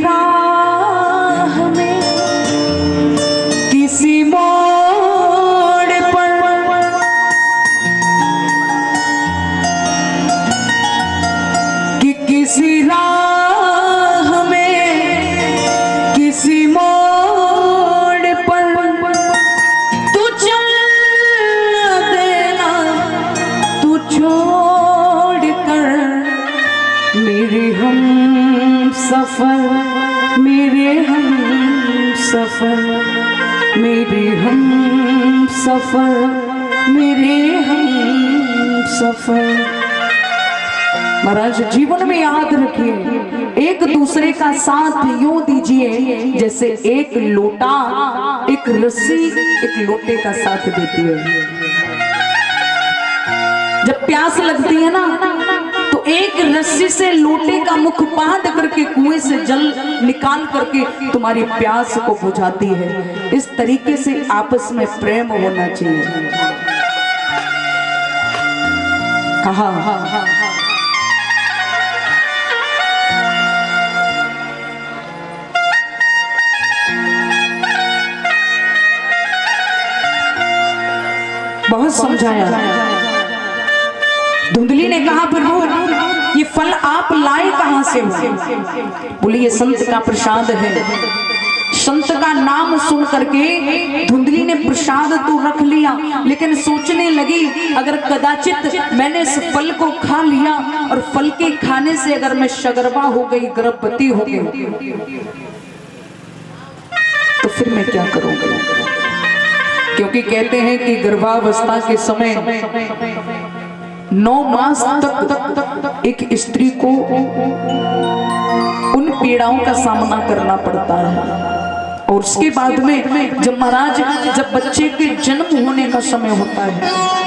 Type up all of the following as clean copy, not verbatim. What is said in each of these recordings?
राह में किसी मोड़ पर कि किसी राह में किसी मोड़ पर तू चल देना, तू छोड़ कर मेरे हम सफर, मेरे हम सफर, मेरे हम सफर, मेरे हम सफर। महाराज जीवन में याद रखिए, एक दूसरे का साथ यूं दीजिए जैसे एक लोटा, एक रस्सी एक लोटे का साथ देती है। जब प्यास लगती है ना तो एक रस्सी से लोटे का मुख बांध करके कुएं से जल निकाल करके तुम्हारी प्यास को बुझाती है। इस तरीके से आपस में प्रेम होना चाहिए। कहा बहुत समझाया। धुंधली ने कहा प्रभु ये फल आप लाए कहां से हो? बोले ये संत का प्रसाद है। संत का नाम सुन करके धुंधली ने प्रसाद तो रख लिया, लेकिन सोचने लगी अगर कदाचित मैंने इस फल को खा लिया और फल के खाने से अगर मैं शगरबा हो गई, गर्भवती हो गई, तो फिर मैं क्या करूंगी? क्योंकि कहते हैं कि गर्भावस्था के समय 9 मास तक एक स्त्री को उन पीड़ाओं का सामना करना पड़ता है। और उसके बाद में जब महाराज जब बच्चे के जन्म होने का समय होता है,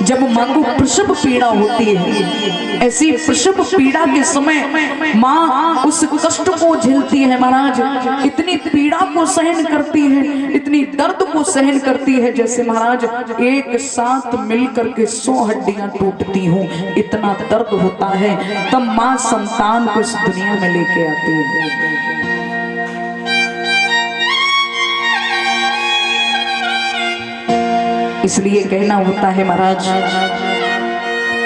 जब माँ को प्रसव पीड़ा होती है, ऐसी प्रसव पीड़ा के समय माँ उस कष्ट को झेलती है महाराज, इतनी पीड़ा को सहन करती है, इतनी दर्द को सहन करती है जैसे महाराज एक साथ मिलकर के 100 हड्डियां टूटती हों, इतना दर्द होता है। तब माँ संतान को इस दुनिया में लेके आती है। इसलिए कहना होता है महाराज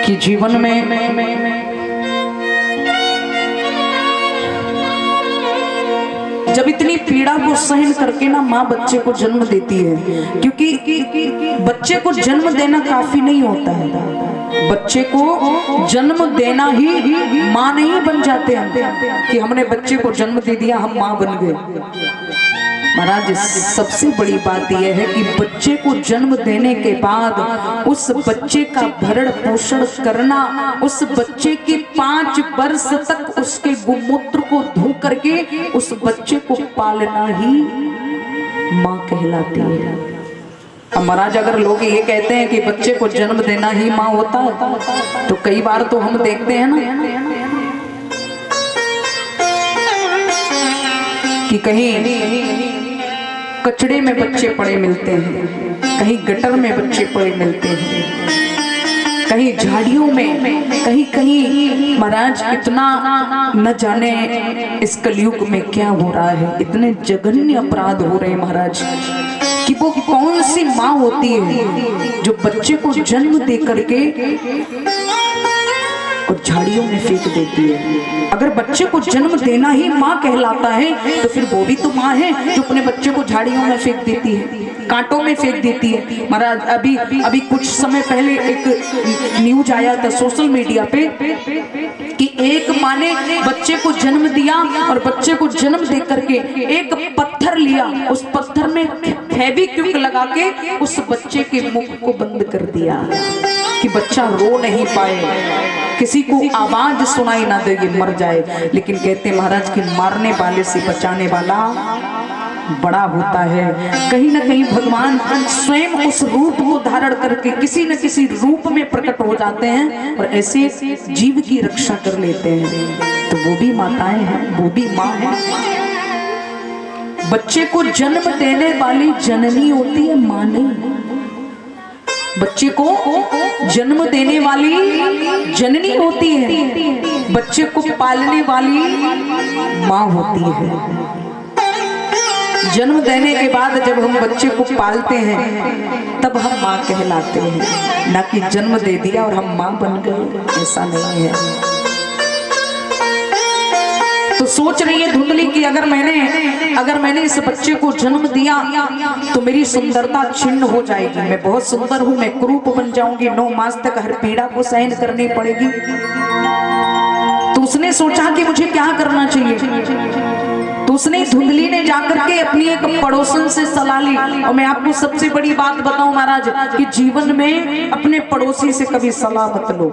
कि जीवन में जब इतनी पीड़ा को सहन करके ना माँ बच्चे को जन्म देती है, क्योंकि बच्चे को जन्म देना काफी नहीं होता है, बच्चे को जन्म देना ही माँ नहीं बन जाते हैं कि हमने बच्चे को जन्म दे दिया हम माँ बन गए। महाराज सबसे बड़ी बात यह है कि बच्चे को जन्म देने के बाद उस बच्चे का भरण पोषण करना, उस बच्चे के 5 वर्ष तक उसके गोमूत्र को धो करके उस बच्चे को पालना ही माँ कहलाती है। अब महाराज अगर लोग ये कहते हैं कि बच्चे को जन्म देना ही माँ होता है, तो कई बार तो हम देखते हैं ना कि कहीं कचड़े में बच्चे पड़े मिलते हैं, कहीं गटर में बच्चे पड़े मिलते हैं, कहीं झाड़ियों में, कहीं कहीं महाराज इतना न जाने इस कलयुग में क्या हो रहा है, इतने जघन्य अपराध हो रहे हैं महाराज कि वो कौन सी माँ होती है जो बच्चे को जन्म दे करके और झाड़ियों में फेंक देती है। अगर बच्चे को जन्म देना ही माँ कहलाता है तो फिर वो भी तो माँ है जो अपने बच्चे को झाड़ियों में फेंक देती है, कांटों में फेंक देती है। महाराज अभी कुछ समय पहले एक न्यूज आया था सोशल मीडिया पे कि एक माँ ने बच्चे को जन्म दिया और बच्चे को जन्म दे करके एक पत्थर लिया, उस पत्थर में फेविक्विक लगा के उस बच्चे के मुख को बंद कर दिया कि बच्चा रो नहीं पाए, किसी को आवाज सुनाई ना दे, ये मर जाए। लेकिन कहते महाराज कि मारने वाले से बचाने वाला बड़ा होता है। कहीं ना कहीं भगवान स्वयं उस रूप को धारण करके किसी न किसी रूप में प्रकट हो जाते हैं और ऐसे जीव की रक्षा कर लेते हैं। तो वो भी माताएं हैं, वो भी माँ है। बच्चे को जन्म देने वाली जननी होती है माँ नहीं। बच्चे को जन्म देने वाली जननी होती है, बच्चे को पालने वाली माँ होती है। जन्म देने के बाद जब हम बच्चे को पालते हैं तब हम माँ कहलाते हैं, ना कि जन्म दे दिया और हम माँ बन गए, ऐसा नहीं है। तो सोच रही है धुंधली कि अगर मैंने इस बच्चे को जन्म दिया तो मेरी सुंदरता छिन्न हो जाएगी, मैं बहुत सुंदर हूँ, मैं कुरूप बन जाऊंगी, 9 मास तक हर पीड़ा को सहन करनी पड़ेगी। तो उसने सोचा कि मुझे क्या करना चाहिए। तो उसने धुंधली ने जाकर के अपनी एक पड़ोसन से सलाह ली। और मैं आपको सबसे बड़ी बात बताऊं महाराज कि जीवन में अपने पड़ोसी से कभी सलाह मत लो।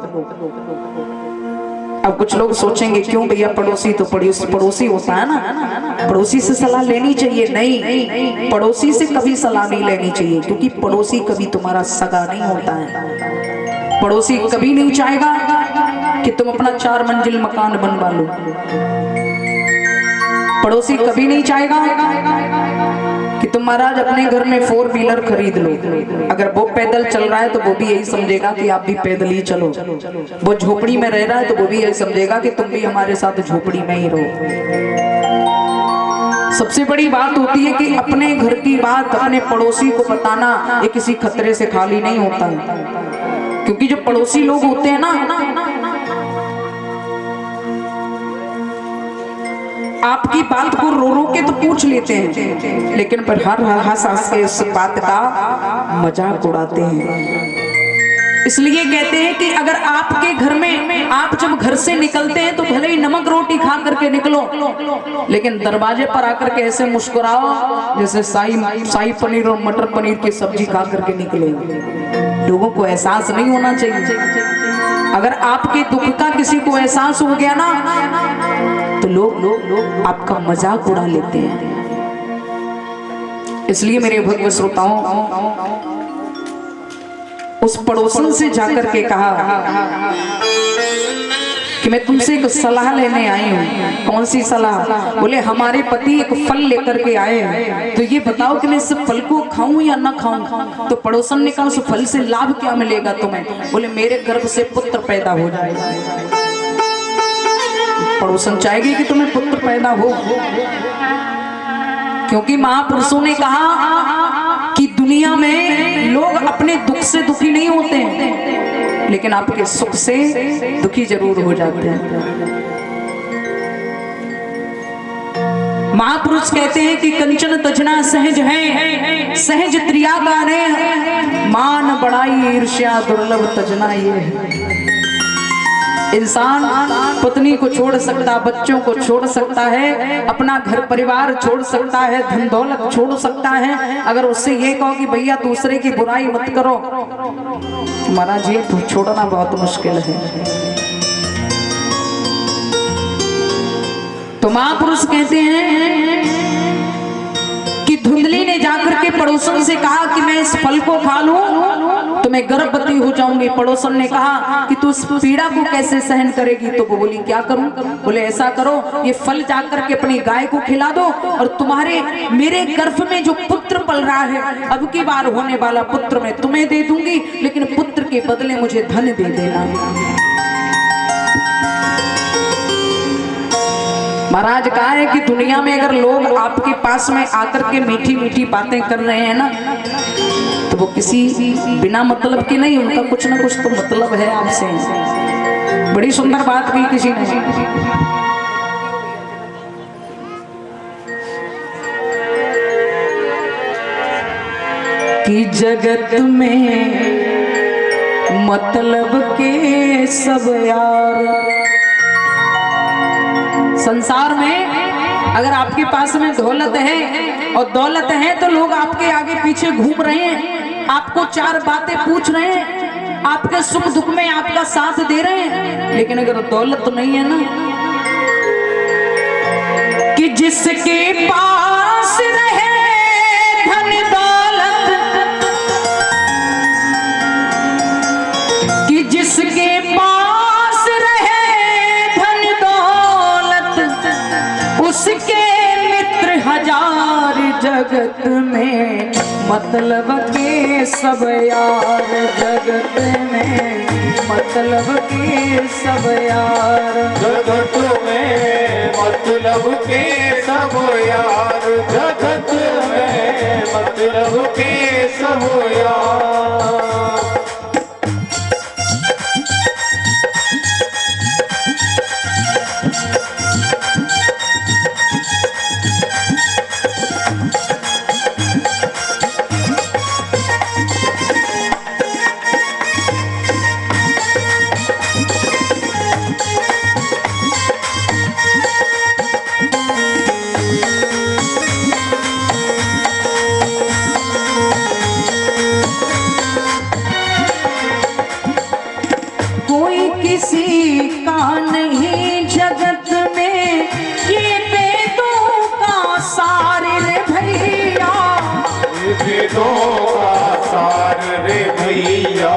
अब कुछ लोग सोचेंगे क्यों भैया, पड़ोसी तो पड़ोसी होता है ना, पड़ोसी से सलाह लेनी चाहिए। नहीं, पड़ोसी से कभी सलाह नहीं लेनी चाहिए, क्योंकि पड़ोसी कभी तुम्हारा सगा नहीं होता है। पड़ोसी कभी नहीं चाहेगा कि तुम अपना 4 मंजिल मकान बनवा लो। पड़ोसी कभी नहीं चाहेगा कि तुम महाराज अपने घर में 4 व्हीलर खरीद लो। अगर वो पैदल चल रहा है तो वो भी यही समझेगा कि आप भी पैदल ही चलो। वो झोपड़ी में रह रहा है तो वो भी यही समझेगा कि तुम भी हमारे साथ झोपड़ी में ही रहो। सबसे बड़ी बात होती है कि अपने घर की बात अपने पड़ोसी को बताना ये किसी खतरे से खाली नहीं होता है। क्योंकि जो पड़ोसी लोग होते हैं ना, आपकी बात को रो रो के तो पूछ लेते हैं, लेकिन पर हर हंस हंस के उस बात का मजाक उड़ाते हैं। इसलिए कहते हैं कि अगर आपके घर में आप जब घर से निकलते हैं तो भले ही नमक रोटी खा करके निकलो, लेकिन दरवाजे पर आकर के ऐसे मुस्कुराओ जैसे शाही पनीर और मटर पनीर की सब्जी खा करके निकले। लोगों को एहसास नहीं होना चाहिए। अगर आपके दुख का किसी को एहसास हो गया ना तो लोग आपका मजाक उड़ा लेते हैं। इसलिए मेरे भगवत श्रोताओं, उस पड़ोसन से जाकर के कहा कि मैं तुमसे एक सलाह लेने आई हूँ। कौन सी सलाह? बोले हमारे पति एक फल लेकर के आए हैं, तो ये बताओ कि मैं इस फल को खाऊं या ना खाऊं। तो पड़ोसन ने कहा उस फल से लाभ क्या मिलेगा तुम्हें? बोले मेरे गर्भ से पुत्र पैदा हो जाएगा। पड़ोसन चाहेगी कि तुम्हें पुत्र पैदा हो, क्योंकि महापुरुषों ने कहा कि दुनिया में लोग अपने दुख से दुखी नहीं होते हैं, लेकिन आपके सुख से दुखी जरूर हो जाते हैं। महापुरुष कहते हैं कि कंचन तजना सहज है, सहज त्रिया गाने, मान बड़ाई ईर्ष्या दुर्लभ तजना ये है। इंसान पत्नी को छोड़ सकता, बच्चों को छोड़ सकता है, अपना घर परिवार छोड़ सकता है, धन दौलत छोड़ सकता है। अगर उससे ये कहो कि भैया दूसरे की बुराई मत करो, महाराज ये तो छोड़ना बहुत मुश्किल है। तो महापुरुष कहते हैं कि धुंधली ने जाकर के पड़ोसन से कहा कि मैं इस फल को खा लूं तो मैं गर्भवती हो जाऊंगी। पड़ोसन ने कहा कि तू इस पीड़ा को कैसे सहन करेगी? तो वो बोली क्या करूं? बोले ऐसा करो, ये फल जाकर के अपनी गाय को खिला दो और तुम्हारे मेरे गर्भ में जो पुत्र पल रहा है, अब की बार होने वाला पुत्र मैं तुम्हें दे दूंगी, लेकिन पुत्र के बदले मुझे धन दे देना। महाराज कहा है कि दुनिया में अगर लोग आपके पास में आकर के मीठी मीठी बातें कर रहे हैं ना, तो वो किसी बिना मतलब के नहीं, उनका कुछ ना कुछ तो मतलब है आपसे। बड़ी सुंदर बात की किसी ने कि जगत में मतलब के सब यार। संसार में अगर आपके पास में दौलत है और दौलत है तो लोग आपके आगे पीछे घूम रहे हैं, आपको 4 बातें पूछ रहे हैं, आपके सुख दुख में आपका साथ दे रहे हैं। लेकिन अगर दौलत नहीं है ना, कि जिसके पास रहे धन दौलत, कि जिसके पास रहे धन दौलत, उसके मित्र 1000 जगत में मतलब के सब यार जगत में, मतलब के सब यार जगत में, मतलब के सब यार जगत में, मतलब के सब यार। कोई किसी का नहीं जगत में, ये वेदों का सार रे भैया, ये वेदों का सार रे भैया,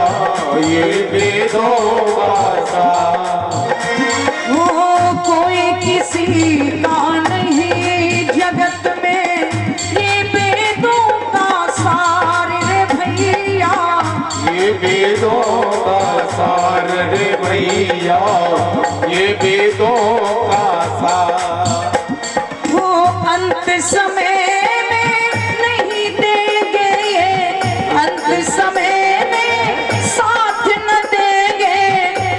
ये वेदों का सार। वो कोई किसी का नहीं जगत में, ये वेदों का सार रे भैया, ये वेदों का सार रे भैया, ये वेदों का सार। वो अंत समय में नहीं देंगे ये, अंत समय में साथ न देंगे,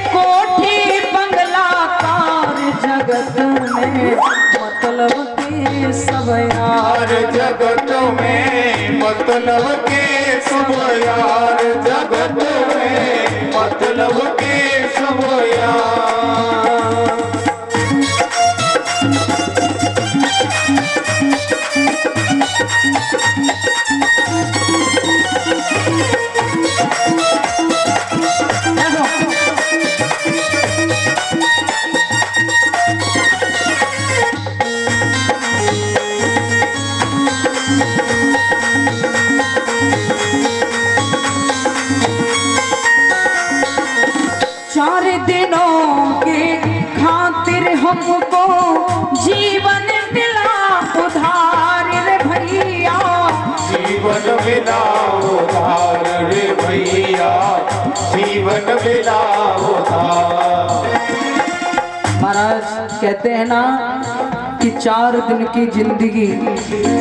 कोठी बंगला कार जगत में, मतलब के सब यार जगत में, मतलब के सब यार जगत में, मतलब के सब यार। चार दिनों के खातिर हमको जीवन मिला उधार रे भैया, जीवन मिला उधार रे भैया, जीवन मिला उधार। महाराज कहते हैं ना कि 4 दिन की जिंदगी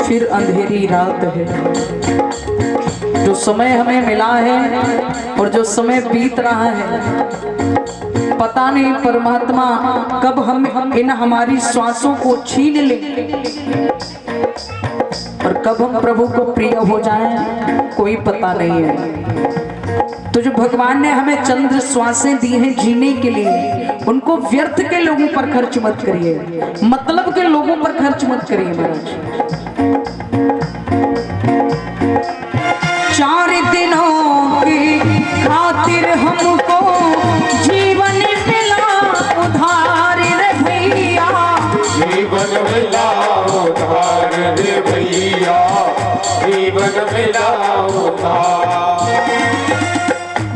फिर अंधेरी रात है। जो समय हमें मिला है और जो समय बीत रहा है, पता नहीं परमात्मा कब हम इन हमारी श्वासों को छीन ले और कब हम प्रभु को प्रिय हो जाएं, कोई पता नहीं है। तो जो भगवान ने हमें चंद्र श्वासें दी हैं जीने के लिए, उनको व्यर्थ के लोगों पर खर्च मत करिए, मतलब के लोगों पर खर्च मत करिए महाराज। 4 दिनों की खातिर हमको जीवन मिला उधार रे भैया, जीवन मिला उधार रे भैया, जीवन मिला उधार।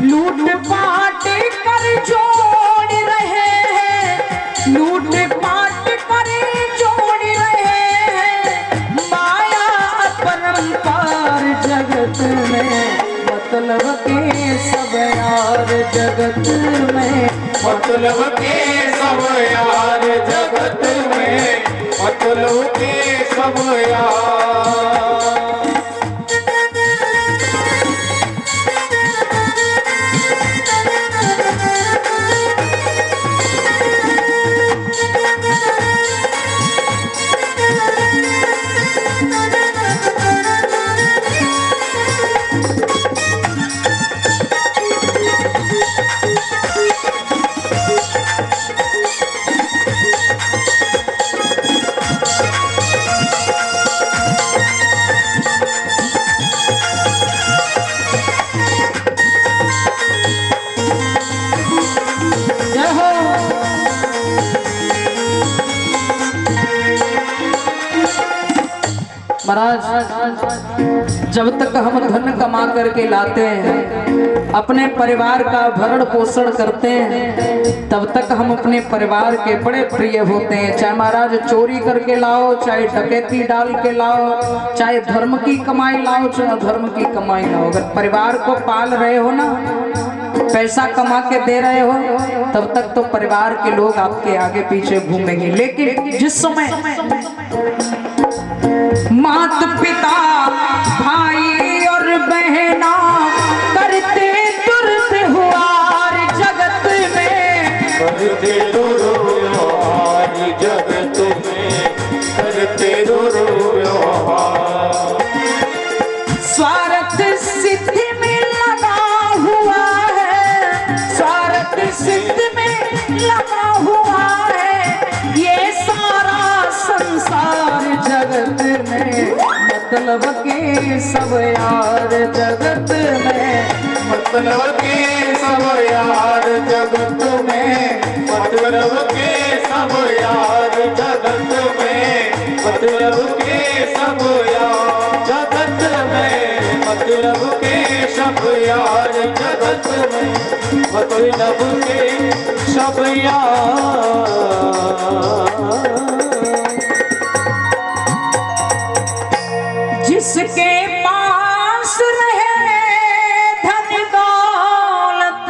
लूट पाट कर जोड़ रहे हैं, लूट पाट कर जोड़ रहे हैं, माया अपरंपार जगत में, मतलब के सब यार जगत में, मतलब के सब यार जगत में, मतलब के सब यार। महाराज जब तक हम धन कमा करके लाते हैं, अपने परिवार का भरण पोषण करते हैं, तब तक हम अपने परिवार के बड़े प्रिय होते हैं। चाहे महाराज चोरी करके लाओ, चाहे डकैती डाल के लाओ, चाहे धर्म की कमाई लाओ, चाहे धर्म की कमाई लाओ, अगर परिवार को पाल रहे हो ना, पैसा कमा के दे रहे हो, तब तक तो परिवार के लोग आपके आगे पीछे घूमेंगे। लेकिन जिस समय माता पिता भाई और बहना करते दुर्व्यवहार जगत में, करते दुर्व्यवहार जगत में, करते दुर्व्यवहार, स्वार्थ सिद्धि में लगा हुआ है, स्वार्थ सिद्धि में लगा हुआ है ये सारा संसार जगत में, मतलब के सब यार जगत में, मतलब के सब यार जगत में, मतलब के सब यार जगत में, मतलब के सब यार जगत में, मतलब के सब यार जगत में, मतलब के सब यार। जिसके पास रहे धन दौलत,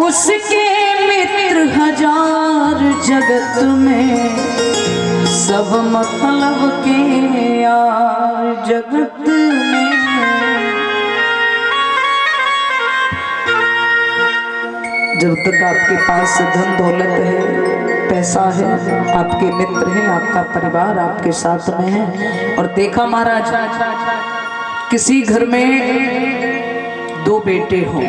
उसके मित्र हजार जगत में, सब मतलब के यार जगत में। जब तक आपके पास धन दौलत है, पैसा है, आपके मित्र हैं, आपका परिवार आपके साथ में है। और देखा महाराज, किसी घर में दो बेटे हों,